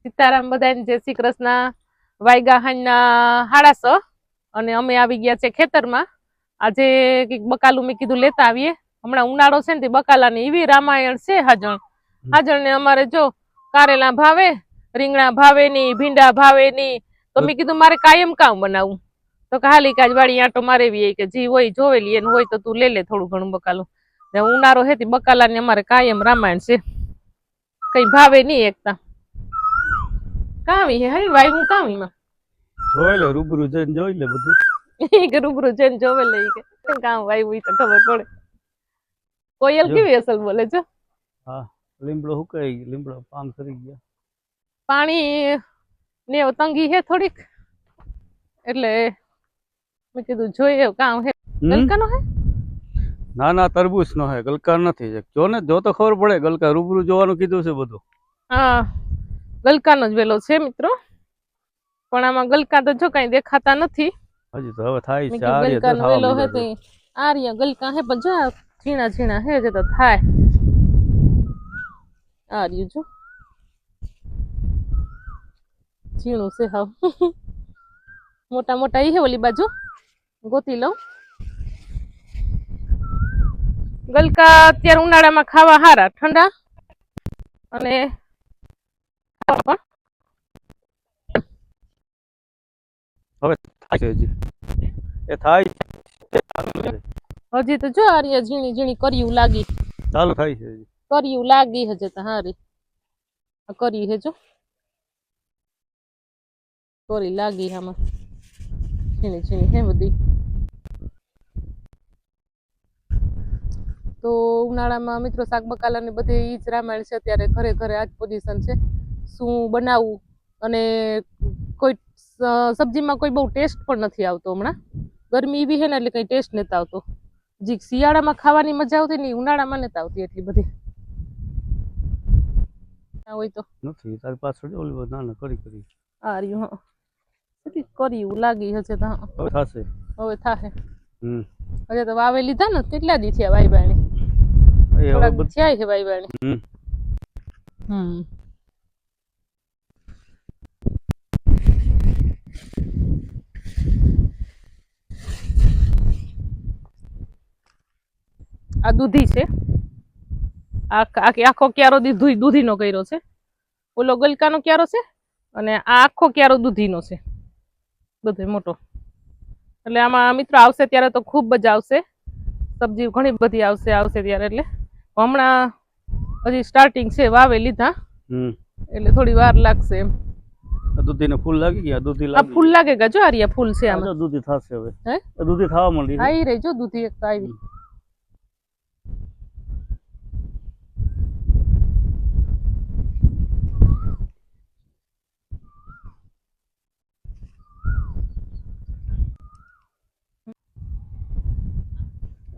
સીતારામ બધાને જય શ્રી કૃષ્ણ. વાયગા હાંજના 6:30 અને અમે આવી ગયા છે ખેતરમાં. આજે કઈક બકાલું મેં કીધું લેતા આવીએ. હમણાં ઉનાળો છે ને તે બકાલાની એવી રામાયણ છે. હાજણ ને અમારે જો કારેલા ભાવે, રીંગણા ભાવે ની, ભીંડા ભાવે ની. તો મેં કીધું મારે કાયમ કામ બનાવું. તો હાલી કાજ વાળી આંટો મારેવી કે જી હોય જોવેલી એને હોય તો તું લે લે થોડું ઘણું બકાલું. ઉનાળો હે બકાલાની અમારે કાયમ રામાયણ છે. કઈ ભાવે નહીં એકતા કાવી હે હરી વાઈ હું કાવી માં જોઈ લે રૂબરૂ જઈને જોઈ લે બધું. કે રૂબરૂ જઈને જોવે લે કે કામ વાઈ હોય તો ખબર પડે. કોયલ કેવી અસલ બોલે છે. હા લીમડો હુકાઈ ગયો, લીમડો પાન કરી ગયા. પાણી ને તંગી હે થોડીક એટલે મેં કીધું જોઈએ કામ હે. ગલકાનો હે ના ના તરબૂચ નો હે, ગલકા નથી. જો ને જો તો ખબર પડે. ગલકા રૂબરૂ જોવાનું કીધું છે બધું. હા ગલકાનો જ વેલો છે મિત્રો, પણ આમાં ગલકા તો જો કઈ દેખાતા નથી હજી. તો હવે થાય છે. ગલકાનો વેલો હે તે આર્ય ગલકા હે પણ જો ઝીણા ઝીણા હે જે તો થાય. આર્યું જો ઝીણું છે હાવ. મોટા મોટા ઈ હે ઓલી બાજુ ગોતી લઉં. ગલકા અત્યારે ઉનાળામાં ખાવા હારા, ઠંડા અને હવે થાય છે હજી. એ થાય હજી તો જો આર્ય ઝીણી ઝીણી કર્યું લાગી. ચાલુ થાય છે હજી. કર્યું લાગી હજે તો હારી કરી હે જો કરી લાગી આમાં ઝીણી ઝીણી હે બધી. તો ઉનાળામાં મિત્રો શાક બકાલા ને બધે ઈ જ રામાયણ છે. અત્યારે ઘરે ઘરે આ જ પોઝિશન છે. શું બનાવવું અને કોઈ સબ્જીમાં કોઈ બહુ ટેસ્ટ પણ નથી આવતો. હમણાં ગરમી એવી છે ને એટલે કઈ ટેસ્ટ નથી આવતો. જે શિયાળામાં ખાવાની મજા આવતી ને ઉનાળામાં નથી આવતી એટલી બધી. હોય તો નથી તારી પાછળ ઓલી ના ના કરી આ રહ્યું હા કર્યું લાગી હશે તો હવે થશે. હવે થાહે. હજે તો વાવે લીધા ને કેટલા દી થયા વાઈ બાણી. થોડાક થયા છે વાઈ બાણી. આ દૂધી છે. આખો ક્યારો દૂધીનો કર્યો છે. ઓલો ગલકાનો ક્યારો છે અને આ આખો ક્યારો દૂધીનો છે. બધો મોટો એટલે આમાં મિત્રો આવશે ત્યારે તો ખૂબ જ આવશે. સબ્જી ઘણી બધી આવશે ત્યારે. એટલે હમણાં હજી સ્ટાર્ટિંગ છે, વાવે લીધા એટલે થોડી વાર લાગશે એમ. દૂધીને ફૂલ લાગી ગયા. દૂધી આ ફૂલ લાગે ગયા જો આરિયા ફૂલ છે આમાં. દૂધી થશે હવે. હે દૂધી થવા માંડી. આવી રહી જો દૂધી એક તો આવી.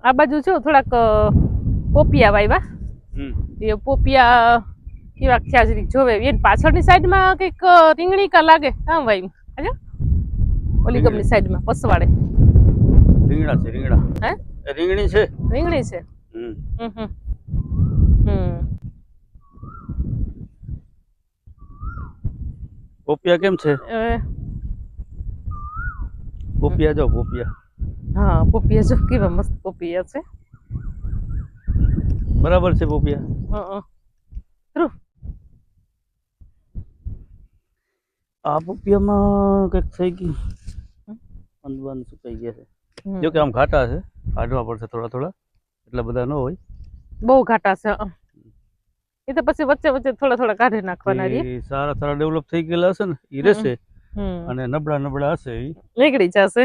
આ બાજુ જો થોડાક પોપિયા વાવ્યા. એ પોપિયા કેવા થયા જરીક જોવે. એની પાછળની સાઈડમાં કઈક રીંગણી કા લાગે કામ વાવ્યું. હાજો ઓલી ગમની સાઈડમાં પસવાડે રીંગણા છે. રીંગણા હે રીંગણી છે. રીંગણી છે. પોપિયા કેમ છે? પોપિયા જો પોપિયા. હા પોપિયા જો કેવા મસ્ત પોપિયા છે. બરાબર છે પોપિયા. આ પોપિયામાં કઈક થઈ ગયું. અંદવાન સુકાઈ ગયા છે. જો કે આમ ઘાટા છે, કાઢવા પડશે થોડા થોડા. એટલા બધા ન હોય. બહુ ઘાટા છે. એ તો પછી વચ્ચે વચ્ચે થોડા થોડા કાઢી નાખવાના. સારા સારા ડેવલપ થઈ ગયેલા હશે ને એ રહેશે, અને નબળા નબળા હશે એ નીકળી જશે.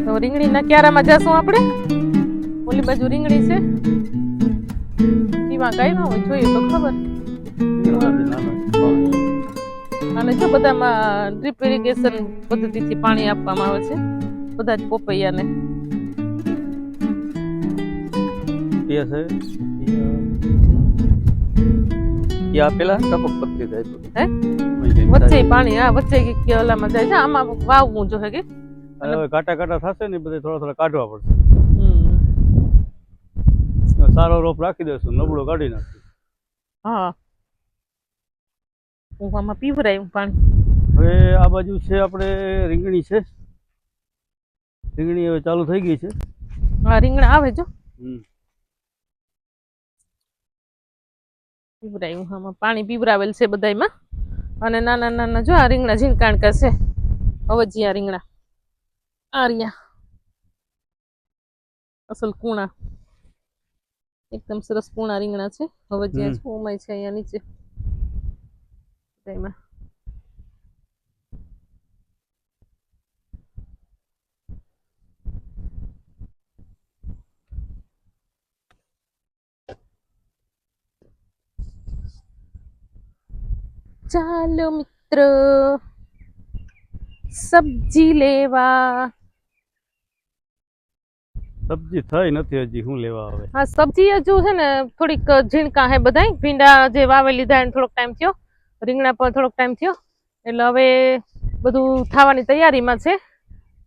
તો રીંગણીના ક્યારામાં જશું આપણે. ઓલી બાજુ રીંગણી છે. એમાં કઈ ના હોય જોઈએ તો ખબર. અને જો બધામાં ડ્રીપ ઇરિગેશન પદ્ધતિથી પાણી આપવામાં આવે છે બધા જ પોપૈયાને. પેલા ટપક પદ્ધતિ થાય વચ્ચે પાણી. હા વચ્ચે ઓલામાં જાય છે. આમાં વાવવું જોઈએ કે કાંટા કાંટા થશે ને બધે થોડા થોડા કાઢવા પડશે. સારો રોપ રાખી દેશું, નબળો કાઢી નાખશું. હા હું આમાં પીવરાયું પાણી. હવે આ બાજુ છે આપણે રીંગણી છે. રીંગણી હવે ચાલુ થઈ ગઈ છે. હા રીંગણા આવે જો પીવરાયું. આમાં પાણી પીવરાવેલ છે બધાયમાં. અને નાના નાના જો આ રીંગણા ઝીણકાણકા છે. અવજિયા રીંગણા આ રહ્યા અસલ કૂણા, એકદમ સરસ કૂણા રીંગણા છે. અવજિયા છે ઉમાય છે અહીંયા નીચે બધાયમાં. ચાલો મિત્રો સબ્જી લેવા. સબ્જી થઈ નથી હજી, શું લેવા આવે? હા સબ્જી હજુ છે ને થોડીક ઝીણકા હે બધાય. ભીંડા જે વાવે લીધા એને થોડોક ટાઈમ થયો, રીંગણા પર થોડોક ટાઈમ થયો, એટલે હવે બધું થવાની તૈયારીમાં છે.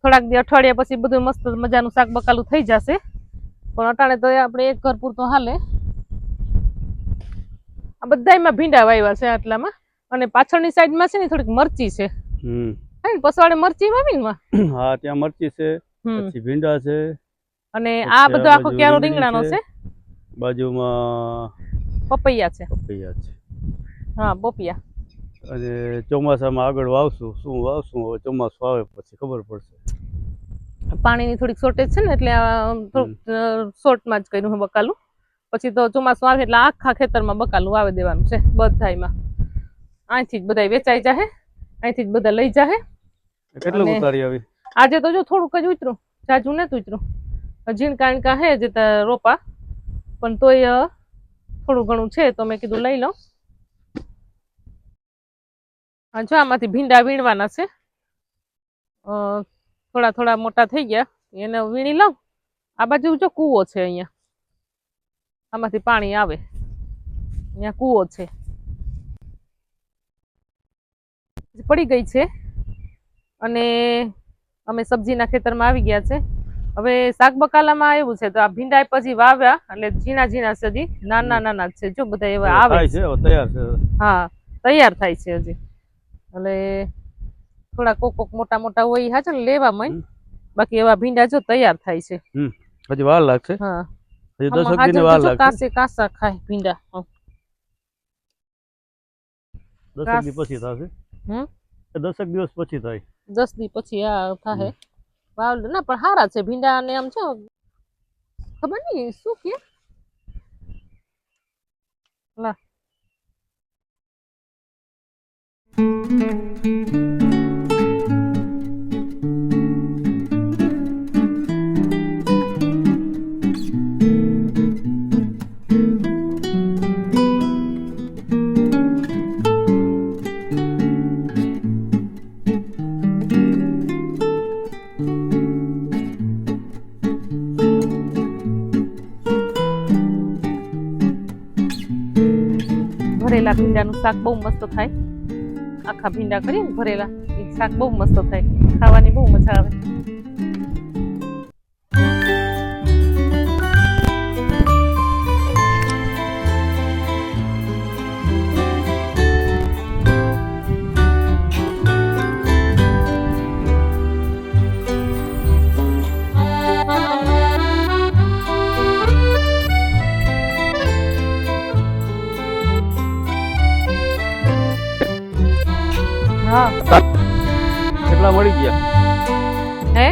થોડાક દી અઠવાડિયા પછી બધું મસ્ત મજાનું શાક બકાલું થઈ જશે. પણ અટાણે તો આપણે એક ઘર પૂરતો હાલે. આ બધાયમાં ભીંડા વાવ્યા છે આટલામાં. અને પાછળની સાઈડમાં છે ને થોડીક મરચી છે. પસવાડે મરચી વાવી ને. હા ત્યાં મરચી છે, પછી ભીંડા છે. અને આ બધો આખો ક્યારો રીંગણાનો છે. બાજુમાં પપૈયા છે. પપૈયા છે. હા પપૈયા. અને ચોમાસામાં આગળ વાવશું. શું વાવશું હવે ચોમાસું આવે પછી ખબર પડશે. પાણીની થોડીક શોર્ટેજ છે ને એટલે થોડુંક શોર્ટમાં જ કર્યું બકાલું. પછી તો ચોમાસું આવે એટલે આખા ખેતરમાં બકાલું વાવી દેવાનું છે બધાયમાં. અહીંથી જ બધા વેચાઈ જાહે, અહીંથી જ બધા લઈ જાહે. કેટલું ઉતારી આવી? આજે તો જો થોડુંક જ ઉતરું, જાજુ નથી ઉતરું. ઝીણકાણકા હે જે રોપા, પણ તોય થોડું ઘણું છે તો મેં કીધું લઈ લઉં. જો આમાંથી ભીંડા વીણવાના છે. થોડા થોડા મોટા થઈ ગયા એને વીણી લઉં. આ બાજુ જો કૂવો છે અહીંયા, આમાંથી પાણી આવે. અહીંયા કૂવો છે, પડી ગઈ છે. અને અમે સબ્જીના ખેતરમાં આવી ગયા છે. હવે શાક બકાલામાં એવું છે તો આ ભીંડા પછી વાવ્યા એટલે ઝીણા ઝીણા છે, હજી નાના નાના છે. જો બધા એવા આવે છે, તૈયાર છે. હા તૈયાર થાય છે હજી. એટલે થોડા કોક મોટા મોટા હોય હા છે ને લેવા મય. બાકી એવા ભીંડા જો તૈયાર થાય છે. હજી વાર લાગશે. હા હજી 10 દિન વાર લાગશે. કાસે કાસા ખાય ભીંડા. 10 દિવસ પછી થશે. 10 દિવસ પછી થાય. 10 દી પછી આ થાય. વાવ ના પણ હારા છે ભીંડા. અને આમ છે ખબર નહીં શું કે લા ભરેલા ભીંડાનું શાક બહુ મસ્ત થાય. આખા ભીંડા કરીએ ને ભરેલા એ શાક બહુ મસ્ત થાય. ખાવાની બહુ મજા આવે. કેટલા મળી ગયા હે?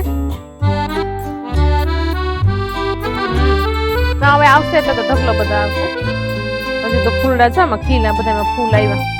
ના હવે આવશે એટલે તો ઢગલો બધા આવશે. હજી તો ફૂલડા છે આમાં, ખીલા બધામાં ફૂલ આવ્યા.